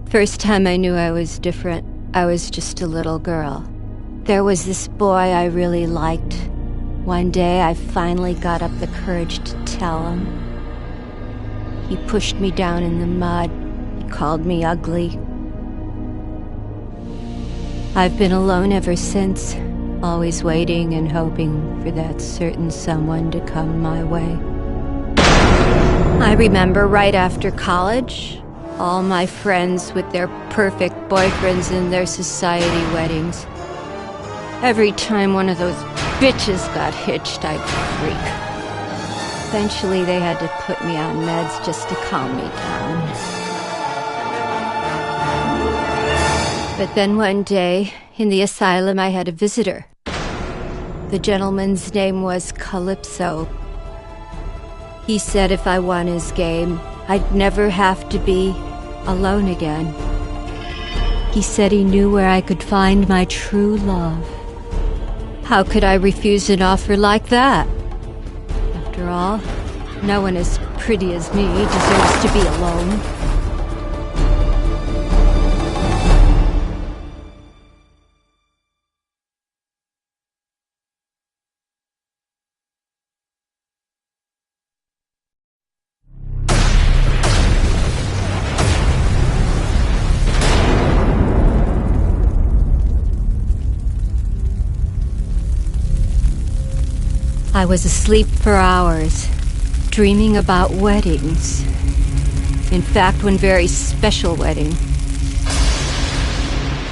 First time I knew I was different, I was just a little girl. There was this boy I really liked. One day I finally got up the courage to tell him. He pushed me down in the mud. He called me ugly. I've been alone ever since, always waiting and hoping for that certain someone to come my way. I remember right after college, all my friends with their perfect boyfriends and their society weddings. Every time one of those bitches got hitched, I'd freak. Eventually they had to put me on meds just to calm me down. But then one day, in the asylum, I had a visitor. The gentleman's name was Calypso. He said if I won his game, I'd never have to be alone again. He said he knew where I could find my true love. How could I refuse an offer like that? After all, no one as pretty as me deserves to be alone. I was asleep for hours, dreaming about weddings. In fact, one very special wedding.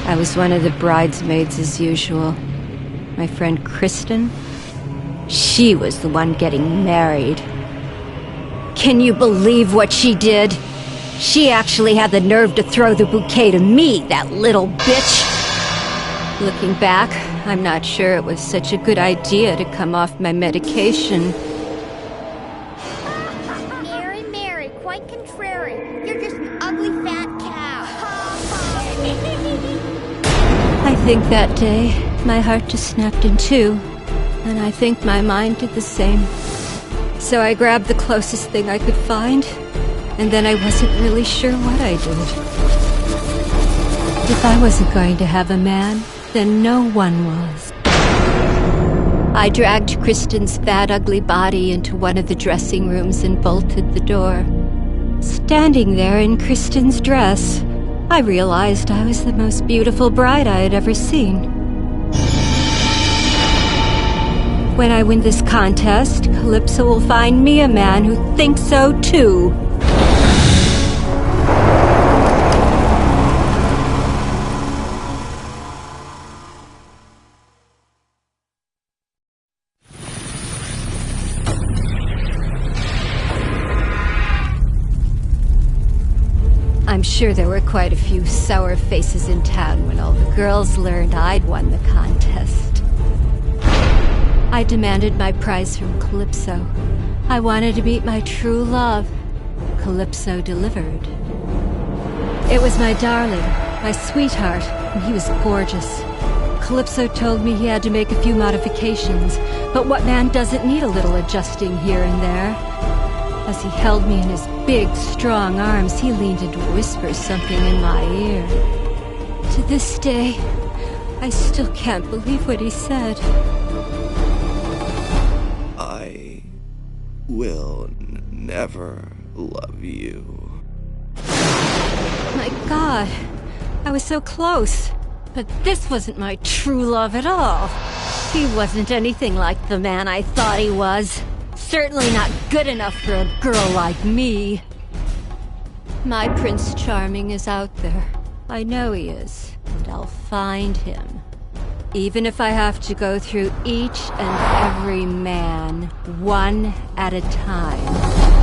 I was one of the bridesmaids as usual. My friend Kristen, she was the one getting married. Can you believe what she did? She actually had the nerve to throw the bouquet to me, that little bitch! Looking back, I'm not sure it was such a good idea to come off my medication. Mary, quite contrary. You're just an ugly fat cow. I think that day, my heart just snapped in two, and I think my mind did the same. So I grabbed the closest thing I could find, and then I wasn't really sure what I did. If I wasn't going to have a man, then no one was. I dragged Kristen's fat, ugly body into one of the dressing rooms and bolted the door. Standing there in Kristen's dress, I realized I was the most beautiful bride I had ever seen. When I win this contest, Calypso will find me a man who thinks so too. I'm sure there were quite a few sour faces in town when all the girls learned I'd won the contest. I demanded my prize from Calypso. I wanted to meet my true love. Calypso delivered. It was my darling, my sweetheart, and he was gorgeous. Calypso told me he had to make a few modifications, but what man doesn't need a little adjusting here and there? As he held me in his big, strong arms, he leaned in to whisper something in my ear. To this day, I still can't believe what he said. I will never love you. My God, I was so close. But this wasn't my true love at all. He wasn't anything like the man I thought he was. Certainly not good enough for a girl like me. My Prince Charming is out there. I know he is, and I'll find him. Even if I have to go through each and every man, one at a time.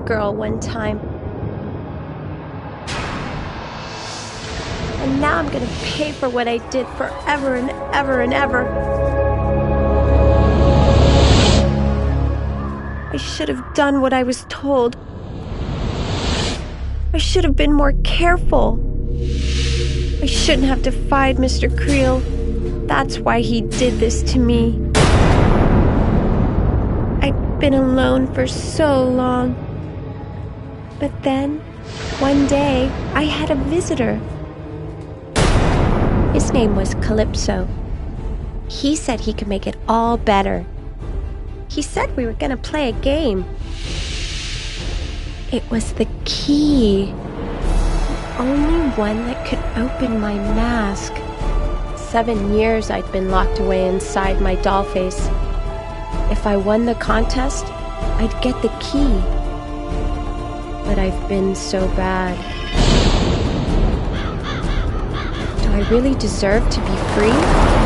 girl one time. And now I'm gonna pay for what I did forever and ever and ever. I should have done what I was told. I should have been more careful. I shouldn't have defied Mr. Creel. That's why he did this to me. I'd been alone for so long. But then, one day, I had a visitor. His name was Calypso. He said he could make it all better. He said we were gonna play a game. It was the key. The only one that could open my mask. 7 years I'd been locked away inside my doll face. If I won the contest, I'd get the key. But I've been so bad. Do I really deserve to be free?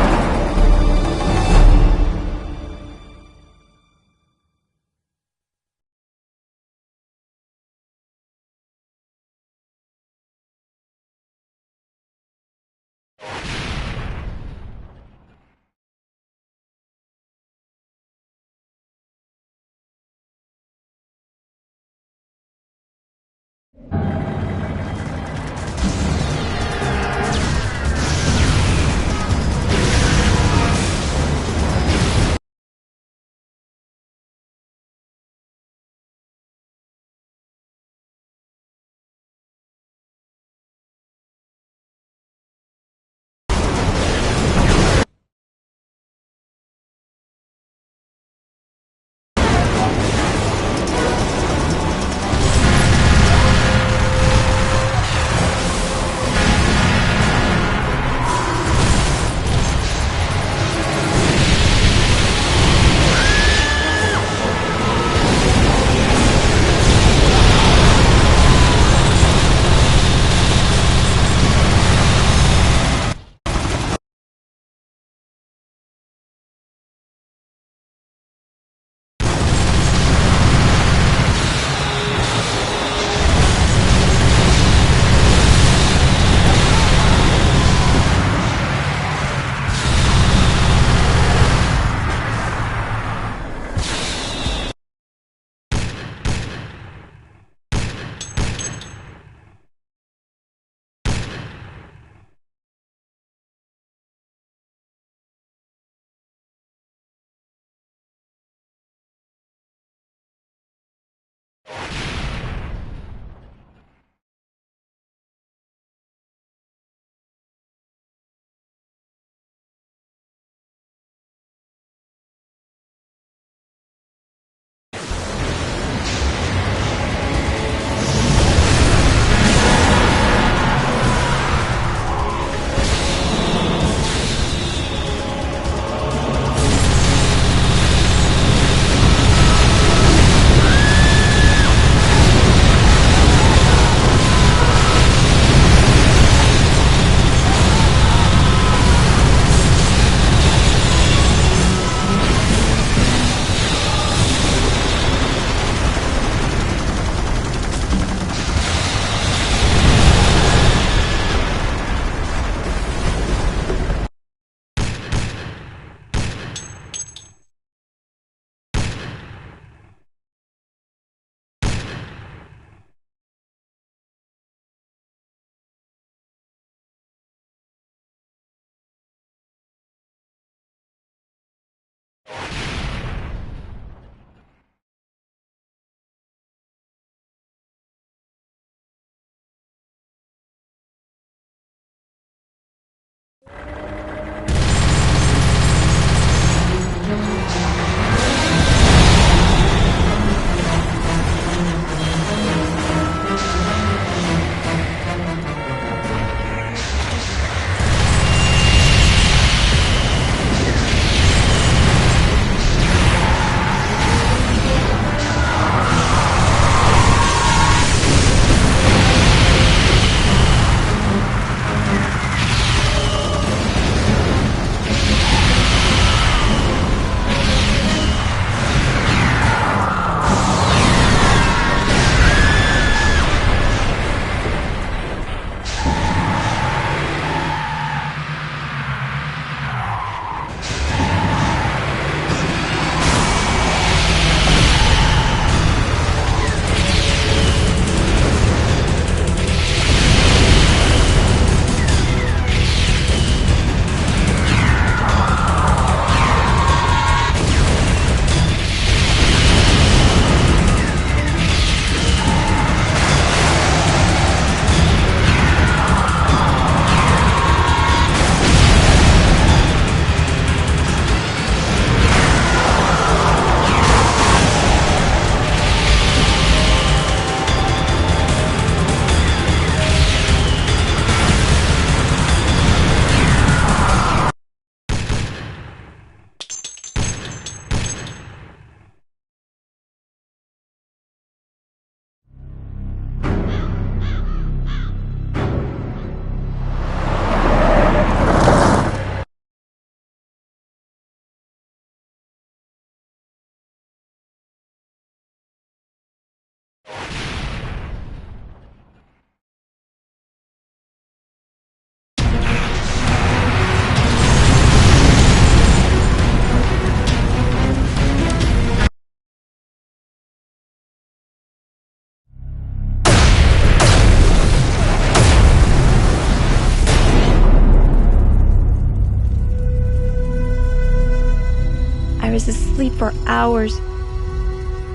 asleep for hours.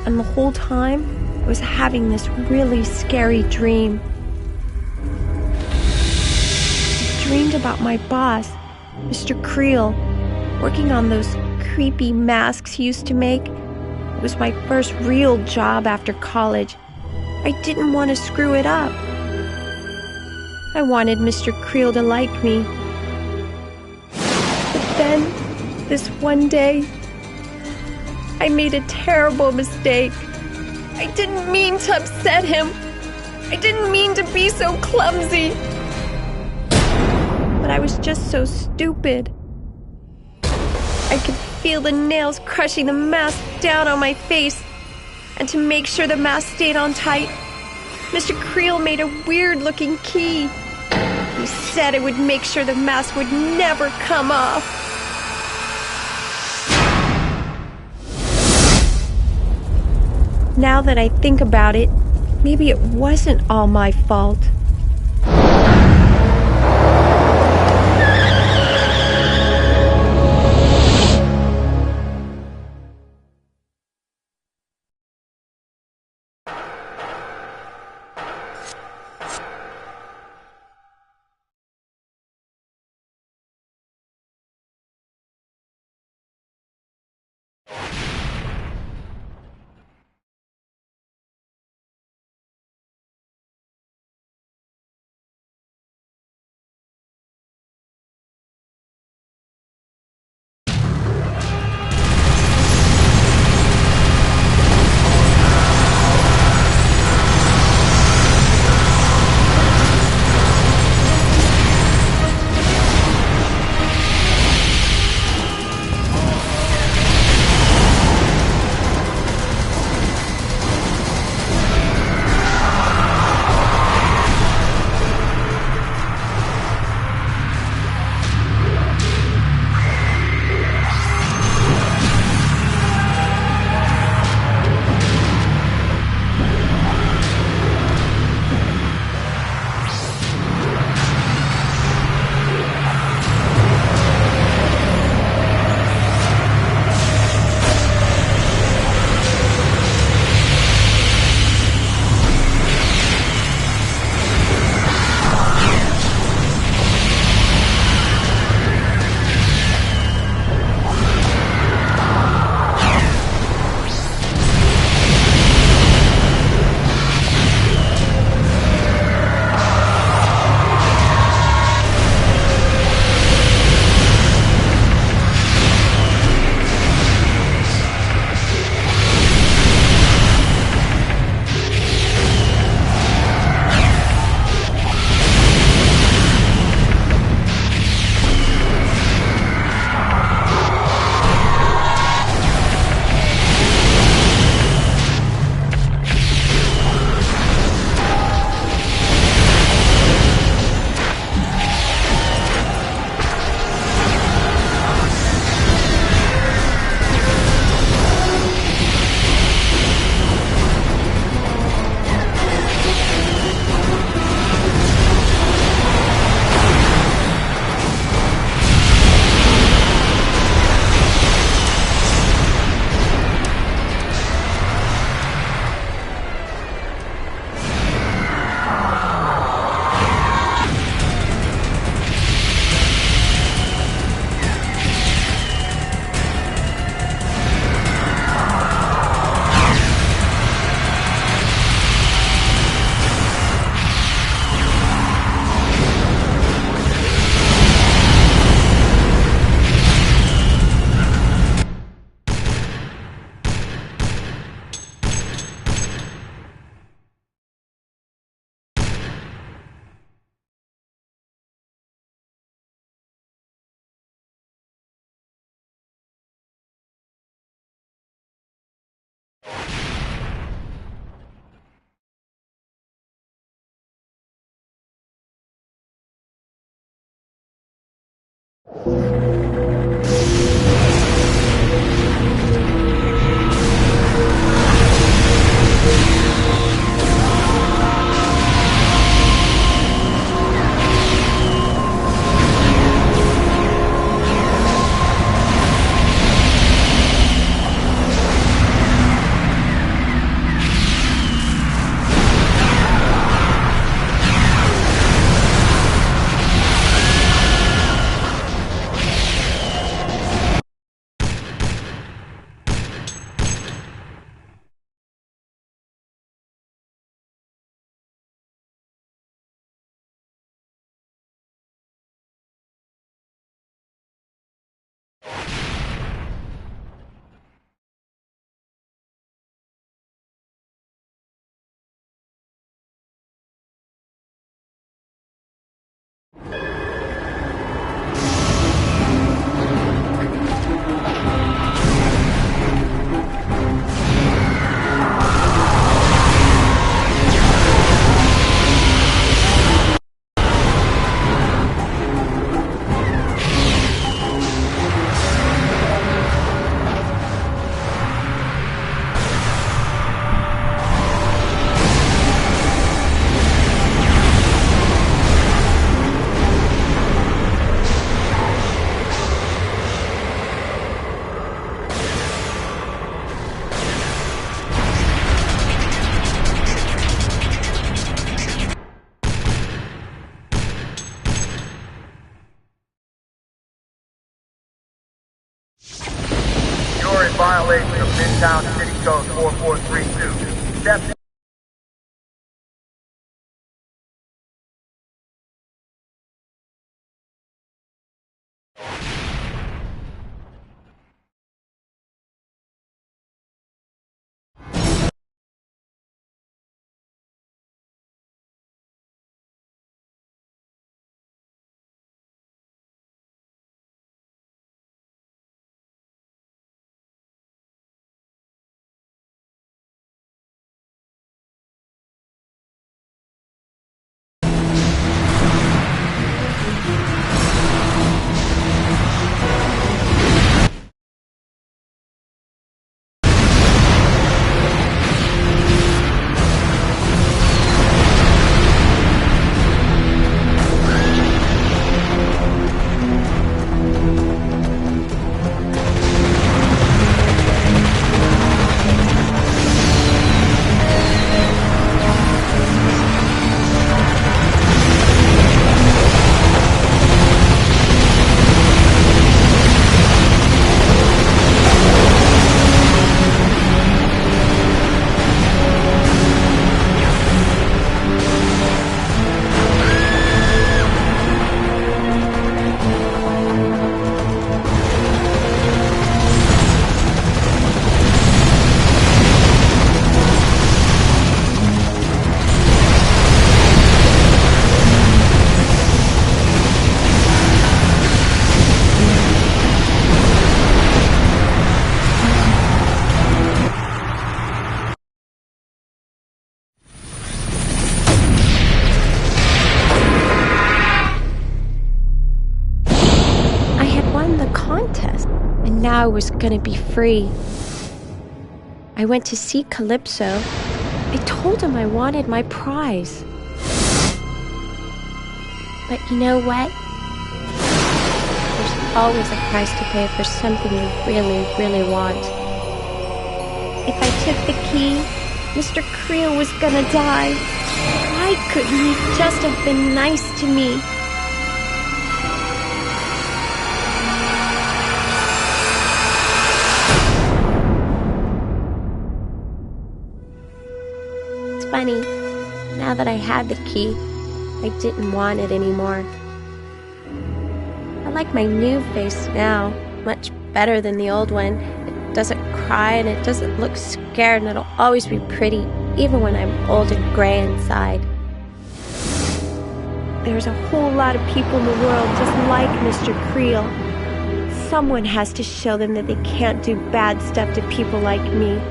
And the whole time, I was having this really scary dream. I dreamed about my boss, Mr. Creel, working on those creepy masks he used to make. It was my first real job after college. I didn't want to screw it up. I wanted Mr. Creel to like me. But then, this one day, I made a terrible mistake. I didn't mean to upset him. I didn't mean to be so clumsy. But I was just so stupid. I could feel the nails crushing the mask down on my face. And to make sure the mask stayed on tight, Mr. Creel made a weird-looking key. He said it would make sure the mask would never come off. Now that I think about it, maybe it wasn't all my fault. Town City Code 4432. Step contest, and now I was gonna be free. I went to see Calypso. I told him I wanted my prize. But you know what? There's always a price to pay for something you really, really want. If I took the key, Mr. Creel was gonna die. Why couldn't he just have been nice to me? Funny, now that I had the key, I didn't want it anymore. I like my new face now much better than the old one. It doesn't cry and it doesn't look scared, and it'll always be pretty, even when I'm old and gray inside. There's a whole lot of people in the world just like Mr. Creel. Someone has to show them that they can't do bad stuff to people like me.